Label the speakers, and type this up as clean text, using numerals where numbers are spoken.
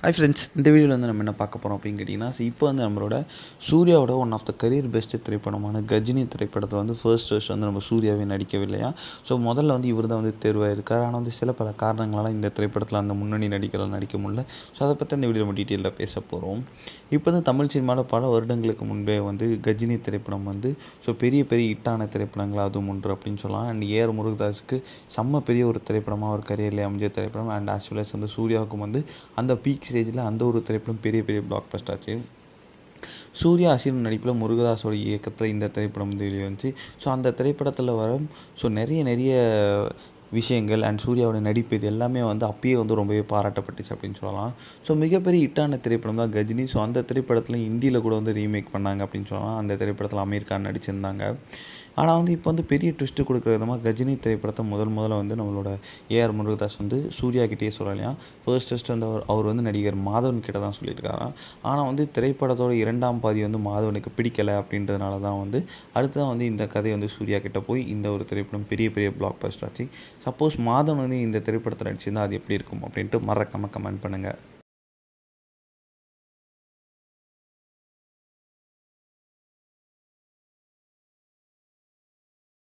Speaker 1: Hi friends, இந்த வீடியோவில் வந்து நம்ம என்ன பார்க்க போகிறோம் அப்படின்னு கேட்டிங்கன்னா, இப்போ வந்து நம்மளோட சூர்யாவோட one of the career best திரைப்படமான கஜினி திரைப்படத்தில் வந்து ஃபர்ஸ்ட் வந்து நம்ம சூர்யாவே நடிக்கவில்லையா. ஸோ முதல்ல வந்து இவர் தான் வந்து தேர்வாயிருக்கார். ஆனால் வந்து சில பல காரணங்களால் இந்த திரைப்படத்தில் அந்த முன்னணி நடிக்க முடியல. ஸோ அதை பற்றி இந்த வீடியோ நம்ம டீட்டெயிலாக பேச போகிறோம். இப்போ வந்து தமிழ் சினிமாவில் பல வருடங்களுக்கு முன்பே வந்து கஜினி திரைப்படம் வந்து பெரிய பெரிய ஹிட்டான திரைப்படங்கள் அதுவும் ஒன்று அப்படின்னு சொல்லலாம். அண்ட் ஏஆர் முருகதாஸுக்கு செம்ம பெரிய ஒரு திரைப்படமாக அவர் கரியரில் அமைஞ்ச திரைப்படம். அண்ட் ஆஸ் வெல் அஸ் வந்து சூர்யாவுக்கும் வந்து அந்த பீக் ஸ்டேஜில் அந்த ஒரு திரைப்படம் பெரிய பெரிய பிளாக் பஸ்ட் ஆச்சு. சூர்யா அசீம் நடிப்பில் முருகதாஸோட இயக்கத்தில் இந்த திரைப்படம் வந்து வெளிவந்துச்சு. ஸோ அந்த திரைப்படத்தில் வரும் நிறைய விஷயங்கள் அண்ட் சூர்யாவோட நடிப்பு இது எல்லாமே வந்து அப்பயே வந்து ரொம்பவே பாராட்டப்பட்டுச்சு அப்படின்னு சொல்லலாம். ஸோ மிகப்பெரிய ஹிட்டான திரைப்படம் தான் கஜினி. ஸோ அந்த திரைப்படத்தில் ஹிந்தியில் கூட வந்து ரீமேக் பண்ணாங்க அப்படின்னு சொல்லலாம். அந்த திரைப்படத்தில் அமீர் கான் நடிச்சிருந்தாங்க. ஆனால் வந்து இப்போ வந்து பெரிய ட்விஸ்ட்டு கொடுக்குற விதமாக கஜினி திரைப்படத்தை முதல்ல வந்து நம்மளோட ஏஆர் முருகதாஸ் வந்து சூர்யா கிட்டேயே சொல்லலையாம். ஃபர்ஸ்ட் வந்து அவர் வந்து நடிகர் மாதவன் கிட்ட தான் சொல்லியிருக்காராம். ஆனால் வந்து திரைப்படத்தோட இரண்டாம் பாதி வந்து மாதவனுக்கு பிடிக்கலை அப்படின்றதுனால தான் வந்து அடுத்ததான் வந்து இந்த கதை வந்து சூர்யா கிட்டே போய் இந்த ஒரு திரைப்படம் பெரிய பெரிய பிளாக் பஸ்டர் ஆச்சு. சப்போஸ் மாதவன் வந்து இந்த திரைப்படத்தில் நடிச்சிருந்தால் அது எப்படி இருக்கும் அப்படின்ட்டு மறக்காமல் கமெண்ட் பண்ணுங்கள்.